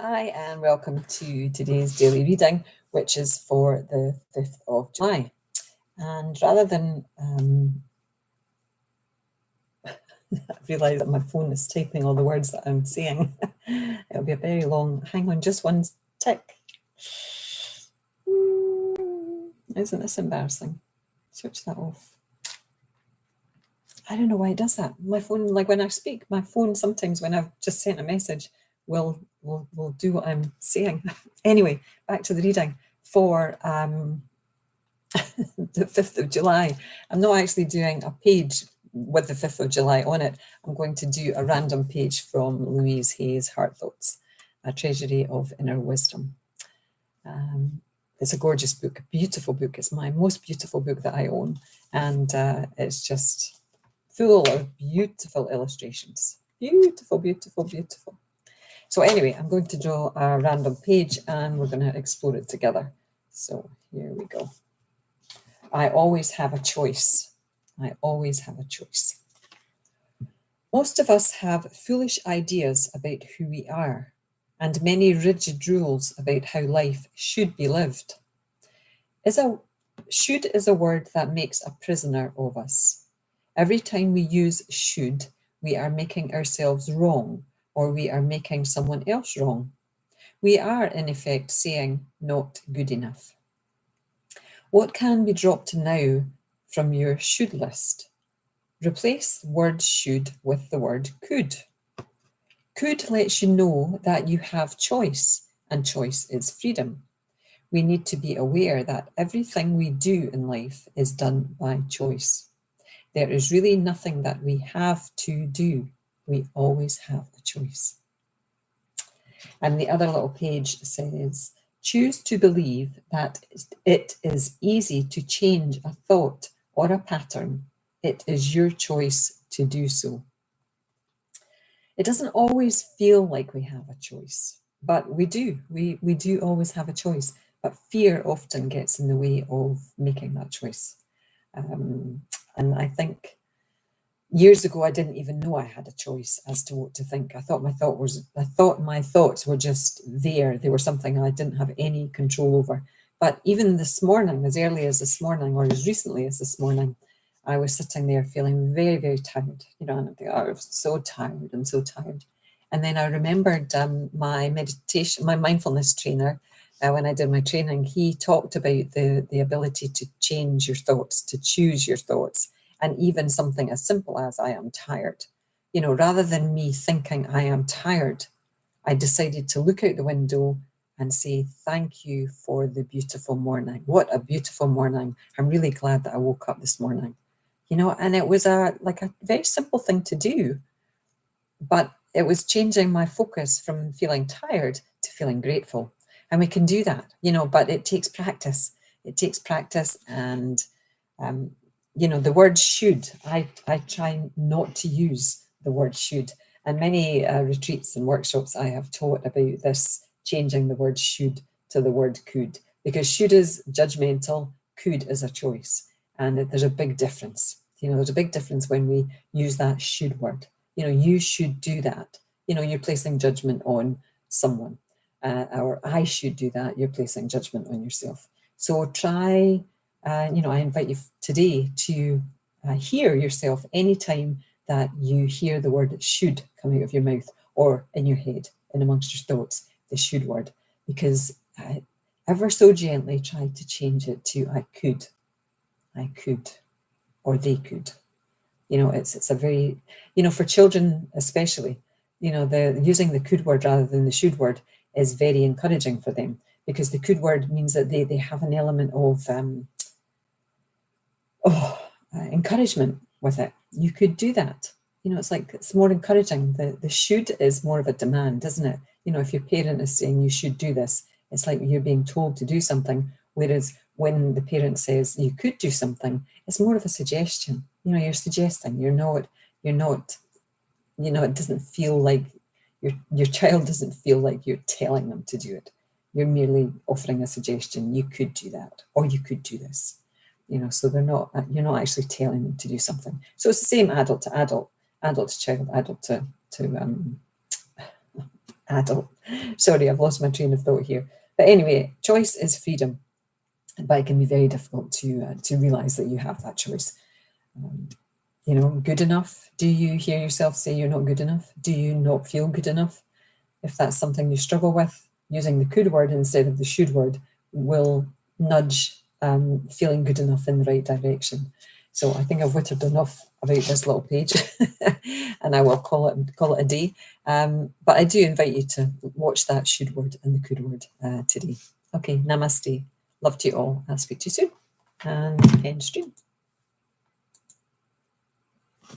Hi, and welcome to today's daily reading, which is for the 5th of July. And rather than, I realise that my phone is typing all the words that I'm saying. It'll be a very long, hang on, just one tick. Isn't this embarrassing? Switch that off. I don't know why it does that. My phone, like when I speak, my phone sometimes when I've just sent a message will do what I'm saying. Anyway, back to the reading for the 5th of July. I'm not actually doing a page with the 5th of July on it. I'm going to do a random page from Louise Hay's Heart Thoughts, A Treasury of Inner Wisdom. It's a gorgeous book, a beautiful book. It's my most beautiful book that I own. And it's just full of beautiful illustrations. Beautiful, beautiful, beautiful. So anyway, I'm going to draw a random page and we're going to explore it together. So here we go. I always have a choice. I always have a choice. Most of us have foolish ideas about who we are and many rigid rules about how life should be lived. Should is a word that makes a prisoner of us. Every time we use should, we are making ourselves wrong, or we are making someone else wrong. We are, in effect, saying not good enough. What can be dropped now from your should list? Replace the word should with the word could. Could lets you know that you have choice, and choice is freedom. We need to be aware that everything we do in life is done by choice. There is really nothing that we have to do. We always have a choice. And the other little page says, choose to believe that it is easy to change a thought or a pattern. It is your choice to do so. It doesn't always feel like we have a choice, but we do. We do always have a choice, but fear often gets in the way of making that choice. And I think years ago, I didn't even know I had a choice as to what to think. I thought my thoughts were just there. They were something I didn't have any control over. But even this morning, as early as this morning, or as recently as this morning, I was sitting there feeling very, very tired. You know, and I think, oh, I was so tired and so tired. And then I remembered my mindfulness trainer. When I did my training, he talked about the ability to change your thoughts, to choose your thoughts, and even something as simple as I am tired. You know, rather than me thinking I am tired, I decided to look out the window and say, thank you for the beautiful morning. What a beautiful morning. I'm really glad that I woke up this morning. You know, and it was a very simple thing to do, but it was changing my focus from feeling tired to feeling grateful. And we can do that, you know, but it takes practice. It takes practice. And, you know, the word should, I try not to use the word should. And many retreats and workshops I have taught about this, changing the word should to the word could, because should is judgmental, could is a choice. And there's a big difference. You know, there's a big difference when we use that should word. You know, you should do that. You know, you're placing judgment on someone. Or I should do that. You're placing judgment on yourself. So try, you know, I invite you today to hear yourself anytime that you hear the word should come out of your mouth or in your head and amongst your thoughts, the should word, because ever so gently try to change it to I could, or they could. You know, it's a very, you know, for children especially, you know, using the could word rather than the should word is very encouraging for them, because the could word means that they have an element of encouragement with it. You could do that. You know, it's more encouraging. The should is more of a demand, isn't it? You know, if your parent is saying you should do this, it's like you're being told to do something. Whereas when the parent says you could do something, it's more of a suggestion. You know, you're suggesting. You're not, you know, it doesn't feel like your child doesn't feel like you're telling them to do it. You're merely offering a suggestion. You could do that, or you could do this. You know, so you're not actually telling them to do something. So it's the same adult to adult, adult to child, adult to adult. Sorry, I've lost my train of thought here. But anyway, choice is freedom, but it can be very difficult to realise that you have that choice. You know, good enough. Do you hear yourself say you're not good enough? Do you not feel good enough? If that's something you struggle with, using the could word instead of the should word will nudge feeling good enough in the right direction. So I think I've whittled enough about this little page, and I will call it a day. But I do invite you to watch that should word and the could word today. Okay, namaste. Love to you all. I'll speak to you soon. And end stream.